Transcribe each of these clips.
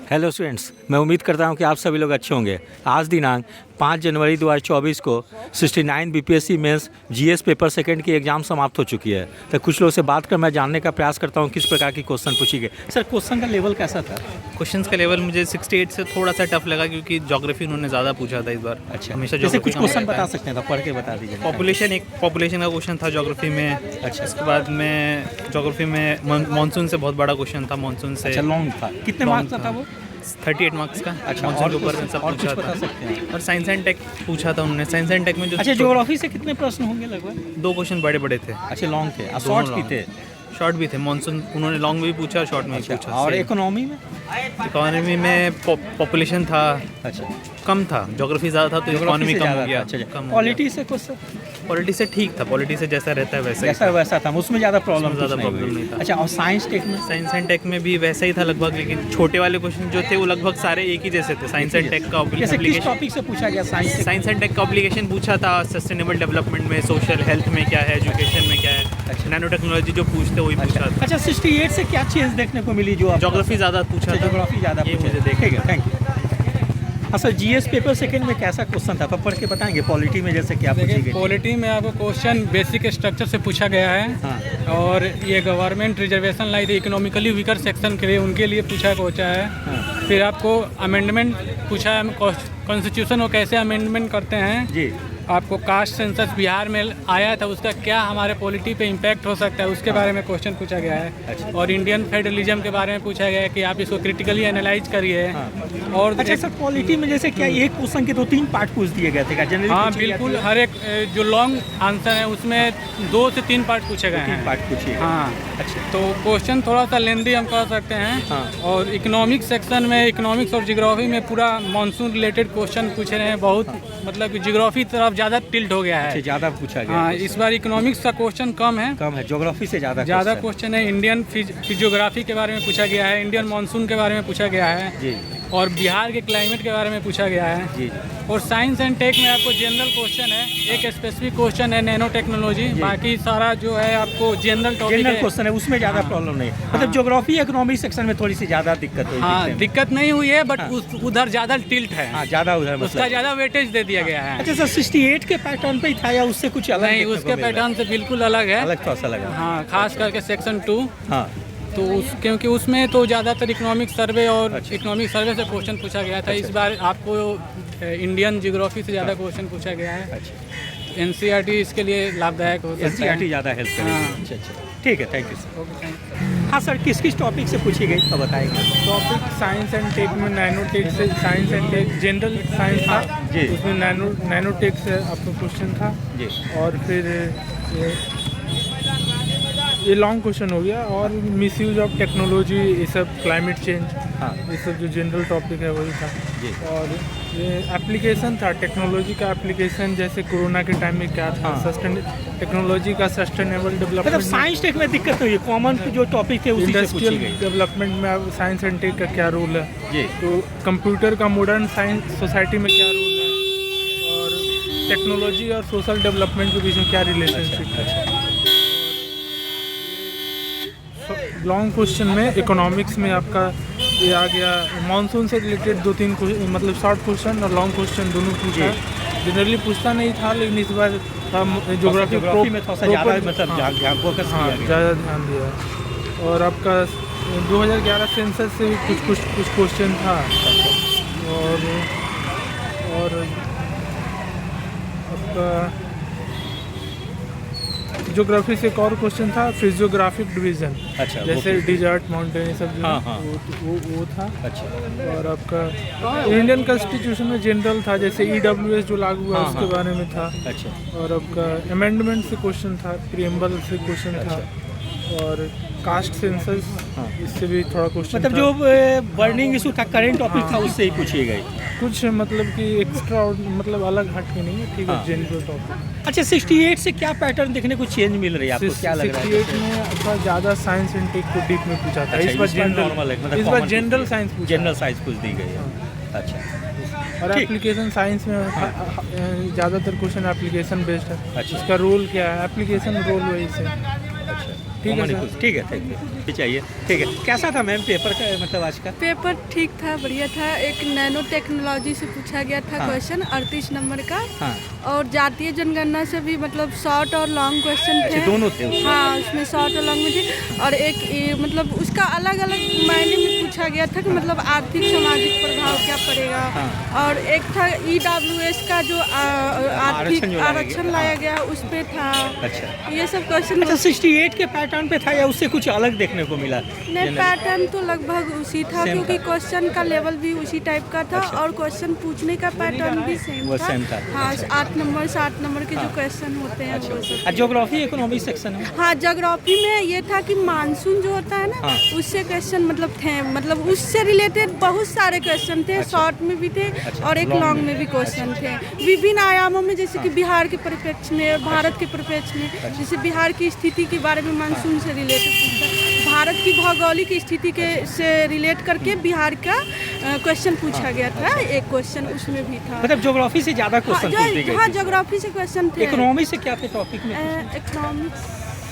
Hello students, मैं उम्मीद करता हूं कि आप सभी लोग अच्छे होंगे। आज दिनांक 5 जनवरी 2024 को 69 BPSC mains GS paper second की एग्ज़ाम समाप्त हो चुकी है। तो कुछ लोगों से बात कर मैं जानने का प्रयास करता हूं किस प्रकार की क्वेश्चन पूछी गई। सर, क्वेश्चन का लेवल कैसा था? क्वेश्चंस का लेवल मुझे 68 से थोड़ा सा टफ लगा क्योंकि ज्योग्राफी उन्होंने ज़्यादा पूछा था इस बार। अच्छा, हमेशा जैसे कुछ geography क्वेश्चन का बता सकते हैं तो पढ़ के बता दीजिए। पॉपुलेशन का क्वेश्चन था ज्योग्राफी में। अच्छा। उसके बाद में ज्योग्राफी में मानसून से बहुत बड़ा क्वेश्चन था। मानसून से अच्छा, लॉन्ग था। कितने मार्क्स का था वो? 38 मार्क्स का। अच्छा, मानसून और के ऊपर कुछ- सब और कुछ पूछा बता था। सकते हैं? और साइंस एंड टेक पूछा था उन्होंने। साइंस एंड टेक में जो अच्छा, ज्योग्राफी से कितने प्रश्न होंगे लगभग? 2 क्वेश्चन बड़े बड़े थे। अच्छा, लॉन्ग थे और दोनों शॉर्ट भी long। थे। शॉर्ट भी थे। मानसून उन्होंने लॉन्ग में भी पूछा और शॉर्ट में भी पूछा। और इकोनॉमी में? इकोनॉमी में पॉपुलेशन था, अच्छा, कम था। ज्योग्राफी ज़्यादा था तो ज्योग्राफी इकोनॉमी से कम ज़्यादा हो गया। था। अच्छा, कम हो पॉलिटी से क्वेश्चन? गया। पॉलिटी से ठीक था। पॉलिटी से जैसा रहता है वैसा ही जैसा था। वैसा था, उसमें ज़्यादा प्रॉब्लम उसमें ज़्यादा कुछ प्रॉब्लम नहीं था। अच्छा, और साइंस टेक में? साइंस एंड टेक में भी वैसा ही था लगभग, लेकिन छोटे वाले क्वेश्चन जो थे वो लगभग सारे एक ही जैसे थे। साइंस एंड टेक का जैसे किस एप्लीकेशन, टॉपिक से पूछा गया? साइंस एंड टेक का एप्लीकेशन पूछा था। सस्टेनेबल डेवलपमेंट में, सोशल हेल्थ में क्या है, एजुकेशन में क्या है, अच्छा। नैनो टेक्नोलॉजी जो पूछते वही पूछा था। अच्छा, 68 से क्या चेंज देखने को मिली जो आप? ज्योग्राफी ज़्यादा पूछा था। ज्योग्राफी ज़्यादा ये पूछा। मुझे देख। ठीक है, थैंक यू। हाँ सर, जीएस पेपर सेकंड में कैसा क्वेश्चन था? आप पढ़ के बताएंगे। पॉलिटी में जैसे क्या पूछी देखिए, गई? पॉलिटी में आपको क्वेश्चन बेसिक स्ट्रक्चर से पूछा गया है। हाँ। और ये गवर्नमेंट रिजर्वेशन लाई थी इकोनॉमिकली वीकर सेक्शन के लिए, उनके लिए पूछा है। हाँ। फिर आपको अमेंडमेंट पूछा है, कॉन्स्टिट्यूशन को कैसे अमेंडमेंट करते हैं। जी। आपको कास्ट सेंसस बिहार में आया था, उसका क्या हमारे पॉलिटी पे इम्पैक्ट हो सकता है, उसके बारे में क्वेश्चन पूछा गया है। अच्छा। और इंडियन फेडरलिज्म के बारे में पूछा गया है कि आप इसको क्रिटिकली एनालाइज करिए। हाँ। और अच्छा सर, पॉलिटी में जैसे क्या एक क्वेश्चन के 2-3 पार्ट पूछ दिए गए थे क्या? जनरली हाँ बिल्कुल, हर एक जो लॉन्ग आंसर है उसमें 2 से 3 पार्ट पूछे गए 3 हैं। पार्ट पूछिए। हाँ, अच्छा। तो क्वेश्चन थोड़ा सा लेंदी हम कह सकते हैं। हाँ। और इकोनॉमिक्स सेक्शन में, इकोनॉमिक्स और जियोग्राफी में पूरा मानसून रिलेटेड क्वेश्चन पूछे रहे हैं बहुत। मतलब कि जियोग्राफी तरफ ज़्यादा टिल्ट हो गया अच्छा, है। ज़्यादा पूछा गया। हाँ, इस बार इकोनॉमिक्स का क्वेश्चन कम है। कम है, ज्योग्राफी से ज़्यादा क्वेश्चन है। इंडियन फिजियोग्राफी के बारे में पूछा गया है, इंडियन मानसून के बारे में पूछा गया है, जी और बिहार के क्लाइमेट के बारे में पूछा गया है। जी। और साइंस एंड टेक में आपको जनरल क्वेश्चन है, एक स्पेसिफिक क्वेश्चन है नैनो टेक्नोलॉजी, बाकी सारा जो है आपको जनरल टॉपिक जनरल है। क्वेश्चन है, उसमें ज़्यादा प्रॉब्लम नहीं। मतलब ज्योग्राफी इकोनॉमिक सेक्शन में थोड़ी सी ज़्यादा दिक्कत हुई। हाँ, दिखने में। दिक्कत नहीं हुई है, बट हाँ। उधर ज़्यादा टिल्ट है। हाँ, ज़्यादा उधर उसका मतलब। ज़्यादा वेटेज दे दिया गया है। अच्छा सर, 68 के पैटर्न पे ही था या उससे कुछ अलग? नहीं, देखने को उसके मिल रहा है? पैटर्न से बिल्कुल अलग है। अलग थोड़ा सा लगा। हाँ, खास करके सेक्शन 2। हाँ। तो क्योंकि उसमें तो ज़्यादातर इकोनॉमिक सर्वे और अच्छा। इकोनॉमिक सर्वे से क्वेश्चन पूछा गया था। इस बार आपको इंडियन जियोग्राफी से ज़्यादा क्वेश्चन पूछा गया है। अच्छा, एनसीईआरटी इसके लिए लाभदायक हो सकता है। एनसीईआरटी ज़्यादा हेल्प करेगी। हाँ। अच्छा अच्छा, ठीक है, thank you sir. Okay, thank you. हाँ सर, किस किस टॉपिक से पूछी गई तो बताएंगे? टॉपिक साइंस एंड टेक में नैनो टेक से, science and tech general science था जी। उसमें नैनो टेक से आपका क्वेश्चन था। जी। और फिर ये लॉन्ग क्वेश्चन हो गया। और मिसयूज ऑफ टेक्नोलॉजी, ये सब क्लाइमेट चेंज, हाँ। ये सब जो जनरल टॉपिक है वही था। जी। और ये एप्लीकेशन था, टेक्नोलॉजी का एप्लीकेशन, जैसे कोरोना के टाइम में क्या था। हाँ। टेक्नोलॉजी का सस्टेनेबल मतलब डेवलपमेंट, साइंस टेक में दिक्कत नहीं हुई, कॉमन जो टॉपिक थे उसी से पूछी इंडस्ट्रियल गई। डेवलपमेंट में अब साइंस एंड टेक का क्या रोल है। जी। तो कंप्यूटर का मॉडर्न साइंस सोसाइटी में क्या रोल है, और टेक्नोलॉजी और सोशल डेवलपमेंट के बीच में क्या रिलेशनशिप है। लॉन्ग क्वेश्चन में इकोनॉमिक्स में आपका ये आ गया, मानसून से रिलेटेड 2-3 मतलब शॉर्ट क्वेश्चन और लॉन्ग क्वेश्चन दोनों पूछा। जनरली पूछता नहीं था, लेकिन इस बार ज्योग्राफी में थोड़ा सा ज़्यादा मतलब ध्यान फोकस हाँ, किया गया। ज़्यादा ध्यान दिया। और आपका 2011 सेंसस से भी कुछ क्वेश्चन था। और आपका ज्योग्राफी से एक और क्वेश्चन था, फिजियोग्राफिक डिवीज़न, अच्छा, जैसे वो डिजर्ट, माउंटेन, ये सब जो हाँ, है, हाँ। वो था। अच्छा। और आपका इंडियन कॉन्स्टिट्यूशन में जनरल था, जैसे EWS जो लागू हुआ हाँ, उसके हाँ। बारे में था। अच्छा। और आपका अमेंडमेंट से क्वेश्चन था, प्रीएम्बल से क्वेश्चन था। और कास्ट सेंसस, हाँ। इससे भी थोड़ा क्वेश्चन मतलब था। जो बर्निंग इशू था, करेंट टॉपिक था, उससे ही पूछी गई। कुछ मतलब कि एक्स्ट्रा, मतलब अलग हट के नहीं है, ठीक है, हाँ। General topic. अच्छा, 68 से क्या पैटर्न देखने को चेंज मिल रही है आपको? क्या लग रहा है? 68 में थोड़ा ज़्यादा साइंस एंड टेक को डीप में पूछा था। अच्छा, इस बार जनरल, नॉर्मल है, मतलब इस बार common जनरल पूछ साइंस दी- पूछा। जनरल साइंस पूछ दी गई है। अच्छा। और ठीक। एप्लीकेशन साइंस में ज़्यादातर क्वेश्चन एप्लीकेशन बेस्ड है। अच्छा। इसका रोल क्या है, एप्लीकेशन रोल वही से। अच्छा। ठीक है कॉमन सर। इक्वल्स, ठीक है, थैंक यू। चाहिए, ठीक है। कैसा था मैम पेपर का मतलब आज का? पेपर ठीक था, बढ़िया था। एक नैनो टेक्नोलॉजी से पूछा गया था हाँ। क्वेश्चन 38 नंबर का, हाँ, और जातीय जनगणना से भी मतलब शॉर्ट और लॉन्ग क्वेश्चन थे। अच्छा दोनों थे उसमें? हाँ, उसमें शॉर्ट और लॉन्ग में थे। और एक मतलब उसका अलग अलग मायने में पूछा गया था कि मतलब आर्थिक सामाजिक प्रभाव क्या पड़ेगा। हाँ। और एक था EWS का जो आर्थिक आरक्षण जो लाया आरक्षण गया। लाया गया उस पे था। अच्छा। ये सब क्वेश्चन अच्छा 68 के पैटर्न पे था या उससे कुछ अलग देखने को मिला? नहीं, पैटर्न तो लगभग उसी था, Same क्योंकि था। क्वेश्चन का लेवल भी उसी टाइप का था। अच्छा। और क्वेश्चन पूछने का पैटर्न भी वो सेम same था। हाँ, अच्छा। 8 नंबर 7 नंबर के जो हाँ। क्वेश्चन होते हैं वो सब। ज्योग्राफी इकोनॉमिक सेक्शन है? हाँ, ज्योग्राफी में ये था कि मानसून जो होता है ना, हाँ। उससे क्वेश्चन मतलब थे, मतलब उससे रिलेटेड बहुत सारे क्वेश्चन थे। अच्छा। शॉर्ट में भी थे अच्छा, और एक long लॉन्ग में में भी भी। क्वेश्चन थे, विभिन्न आयामों में, जैसे कि हाँ। बिहार के परिप्रेक्ष्य में, भारत के परिप्रेक्ष्य में। जैसे बिहार की स्थिति के बारे में मानसून से रिलेटेड पूछा, भारत की भौगोलिक स्थिति के से रिलेट करके बिहार का क्वेश्चन पूछा गया था। एक क्वेश्चन उसमें भी था। मतलब ज्योग्राफी से ज्यादा क्वेश्चन पूछ लिए हाँ, गए? ज्योग्राफी से क्वेश्चन थे। इकोनॉमी से क्या थे टॉपिक में?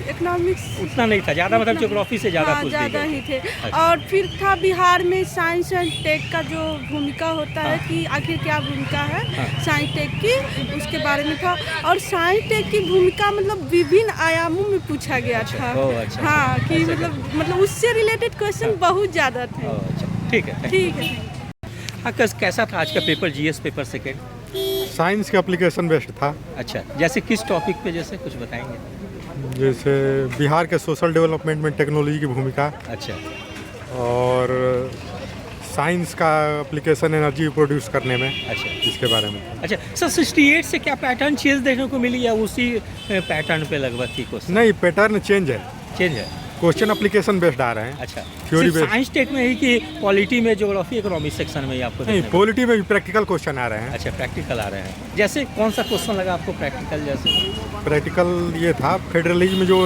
इकोनॉमिक्स उतना नहीं था, ज्यादा मतलब ज्योग्राफी से ज्यादा हाँ, पूछ लिए ज़्यादा गए। ही थे। अच्छा। और फिर था बिहार में साइंस एंड टेक का जो भूमिका होता है हाँ। कि आखिर क्या भूमिका है हाँ। साइंस टेक की, उसके बारे में था। और साइंस टेक की भूमिका मतलब विभिन्न आयामों में पूछा गया था। ओह, अच्छा। हाँ, कि ऐसे मतलब उससे रिलेटेड क्वेश्चन बहुत ज़्यादा थे। ओह, अच्छा, ठीक है। ठीक है। हाँ, कैसा था आज का paper, GS paper second? Science का एप्लीकेशन बेस्ड था। अच्छा, जैसे किस टॉपिक पे, जैसे कुछ बताएंगे? जैसे बिहार के सोशल डेवलपमेंट में टेक्नोलॉजी की भूमिका, अच्छा, और साइंस का एप्लीकेशन एनर्जी प्रोड्यूस करने में, अच्छा, इसके बारे में। अच्छा। सर 68 से क्या पैटर्न चेंज देखने को मिली या उसी पैटर्न पे लगभग थी क्वेश्चन? नहीं, पैटर्न चेंज है, चेंज है। क्वेश्चन एप्लीकेशन बेस्ड आ रहे हैं। अच्छा, Theory सिर्फ based। साइंस टेक में ही कि पॉलिटी में, ज्योग्राफी, इकोनॉमिक सेक्शन में ही आपको नहीं, देखने को? पॉलिटी में भी प्रैक्टिकल क्वेश्चन आ रहे हैं। अच्छा, प्रैक्टिकल आ रहे हैं। जैसे कौन सा क्वेश्चन लगा आपको प्रैक्टिकल जैसे? प्रैक्टिकल ये था, फेडरलिज्म में जो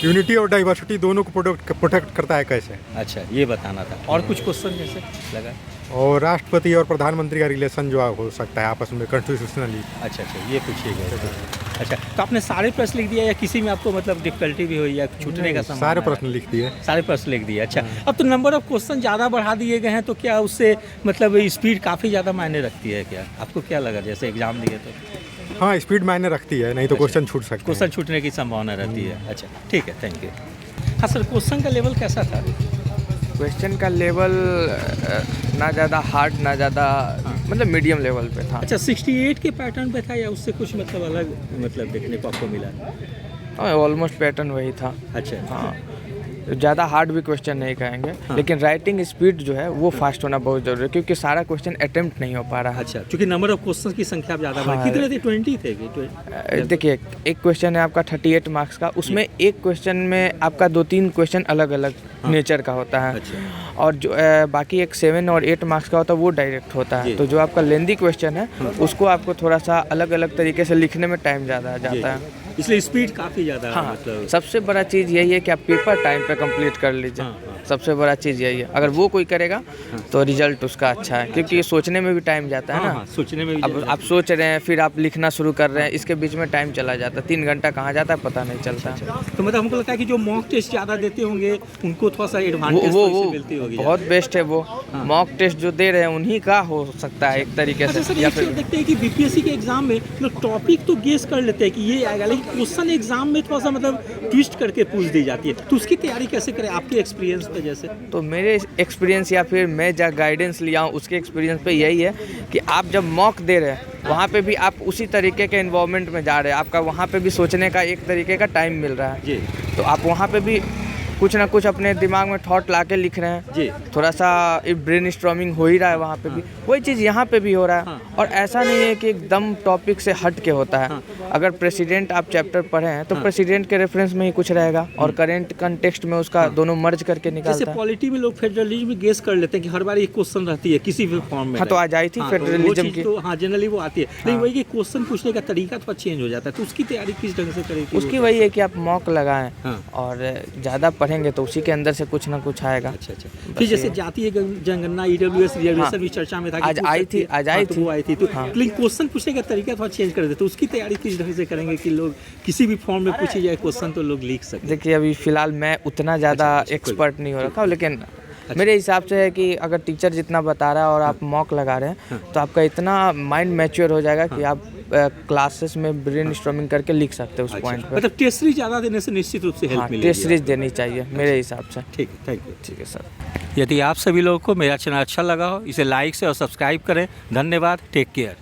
यूनिटी और डाइवर्सिटी दोनों को प्रोटेक्ट करता है कैसे, अच्छा, ये बताना था। और कुछ क्वेश्चन जैसे लगा? और राष्ट्रपति और प्रधानमंत्री का रिलेशन जो हो सकता है आपस में कॉन्स्टिट्यूशनली। अच्छा, ये पूछिए गए। अच्छा, तो आपने सारे प्रश्न लिख दिया या किसी में आपको मतलब डिफिकल्टी भी हुई या छूटने का संभावना? सारे प्रश्न लिख दिए। सारे प्रश्न लिख दिए। अच्छा, अब तो नंबर ऑफ क्वेश्चन ज़्यादा बढ़ा दिए गए हैं, तो क्या उससे मतलब स्पीड काफ़ी ज़्यादा मायने रखती है क्या? आपको क्या लगा जैसे एग्जाम दिए तो? हाँ, स्पीड मायने रखती है, नहीं तो अच्छा। क्वेश्चन छूट सकते हैं। क्वेश्चन छूटने की संभावना रहती है। अच्छा, ठीक है, थैंक यू। हाँ सर, क्वेश्चन का लेवल कैसा था? क्वेश्चन का लेवल ना ज़्यादा हार्ड ना ज़्यादा, मतलब मीडियम लेवल पे था। अच्छा, 68 के पैटर्न पे था या उससे कुछ मतलब अलग मतलब देखने को आपको मिला? ऑलमोस्ट पैटर्न वही था। अच्छा, हाँ, ज़्यादा हार्ड भी क्वेश्चन नहीं कहेंगे, लेकिन राइटिंग स्पीड जो है वो फास्ट होना बहुत ज़रूरी है, क्योंकि सारा क्वेश्चन अटेम्प्ट नहीं हो पा रहा है। अच्छा, क्योंकि नंबर ऑफ क्वेश्चन की संख्या ज़्यादा बढ़ी। हाँ। कितने थे? 20 थे कि देखिए, एक क्वेश्चन है आपका 38 मार्क्स का, उसमें एक क्वेश्चन में आपका 2-3 क्वेश्चन अलग अलग नेचर का होता है। अच्छा। और जो बाकी एक 7 और 8 मार्क्स का होता है वो डायरेक्ट होता जी। है। तो जो आपका लेंदी क्वेश्चन है उसको आपको थोड़ा सा अलग अलग तरीके से लिखने में टाइम ज़्यादा जाता है। इसलिए स्पीड काफ़ी ज़्यादा हाँ, मतलब। सबसे बड़ा चीज़ यही है कि आप पेपर टाइम पे कंप्लीट कर लीजिए। हाँ, हाँ। सबसे बड़ा चीज़ यही है, अगर वो कोई करेगा तो रिजल्ट उसका अच्छा है, क्योंकि सोचने में भी टाइम जाता है हाँ, ना। हाँ, सोचने में भी अब आप सोच रहे हैं, फिर आप लिखना शुरू कर रहे हैं, इसके बीच में टाइम चला जाता है, 3 घंटा कहाँ जाता है पता नहीं चलता। तो मतलब हमको लगता है कि जो मॉक टेस्ट ज़्यादा देते होंगे उनको थोड़ा सा वो एडवांटेज वो तो वो इससे मिलती होगी। बहुत बेस्ट है वो। मॉक टेस्ट जो दे रहे हैं उन्हीं का हो सकता है एक तरीके अच्छा से। सर, या एक चीज़ फिर देखते हैं कि बीपीएससी के एग्जाम में लोग टॉपिक तो गेस कर लेते हैं कि ये आएगा, लेकिन क्वेश्चन एग्जाम में थोड़ा सा मतलब ट्विस्ट करके पूछ दी जाती है, तो उसकी तैयारी कैसे करें आपके एक्सपीरियंस पे जैसे? तो मेरे एक्सपीरियंस या फिर मैं जहाँ गाइडेंस लिया हूँ उसके एक्सपीरियंस पे यही है कि आप जब मॉक दे रहे हैं वहाँ पे भी आप उसी तरीके के इन्वॉल्वमेंट में जा रहे हैं, आपका वहाँ पे भी सोचने का एक तरीके का टाइम मिल रहा है। जी, तो आप वहाँ पे भी कुछ ना कुछ अपने दिमाग में थॉट ला के लिख रहे हैं। जी। थोड़ा सा ब्रेन स्टॉर्मिंग हो ही रहा है वहाँ पे भी, वही चीज़ यहाँ पे भी हो रहा है। हाँ। और ऐसा नहीं है कि एकदम टॉपिक से हट के होता है। अगर प्रेसिडेंट आप चैप्टर पढ़े हैं तो प्रेसिडेंट के रेफरेंस में ही कुछ रहेगा और करेंट कंटेक्स्ट में उसका दोनों मर्ज करके जैसे निकालता है। पॉलिटी में लोग फेडरलिज्म में गेस कर लेते हैं कि हर बार एक क्वेश्चन रहती है किसी भी फॉर्म में। हाँ, तो आज आई थी हाँ, तो वो फेडरलिज्म चीज़ की। तो हाँ, जनरली वो आती है, लेकिन वही कि क्वेश्चन पूछने का तरीका थोड़ा चेंज हो जाता है, तो उसकी तैयारी किस ढंग से करें? उसकी वही है कि आप मॉक लगाएं हाँ। और ज़्यादा पढ़ें पढ़ेंगे तो उसी के अंदर से कुछ ना कुछ आएगा। अच्छा अच्छा। फिर जैसे जातीय जनगणना ईडब्ल्यूएस रिजर्वेशन भी चर्चा में था कि आज पूछ आई सकती थी, है। आज आई हाँ, तो थी। वो आई थी तो लेकिन क्वेश्चन पूछने का तरीका थोड़ा चेंज कर देते, तो उसकी तैयारी किस ढंग से करेंगे कि लोग किसी भी फॉर्म में पूछी जाए क्वेश्चन तो लोग लिख सकें। देखिए अभी फ़िलहाल मैं उतना ज़्यादा अच्छा, एक्सपर्ट नहीं हो रखा हूँ, लेकिन मेरे हिसाब से है कि अगर टीचर जितना बता रहा है और आप मॉक लगा रहे हैं तो आपका इतना माइंड मैच्योर हो जाएगा कि आप क्लासेस में ब्रेन स्टॉर्मिंग करके लिख सकते हैं उस पॉइंट पर। मतलब टेस्ट सीरीज ज़्यादा देने से निश्चित रूप से हेल्प हाँ, मिलेगी। टेस्ट सीरीज देनी चाहिए मेरे हिसाब से। ठीक है, थैंक यू। ठीक है सर। यदि आप सभी लोगों को मेरा चैनल अच्छा लगा हो इसे लाइक से और सब्सक्राइब करें। धन्यवाद। Take care.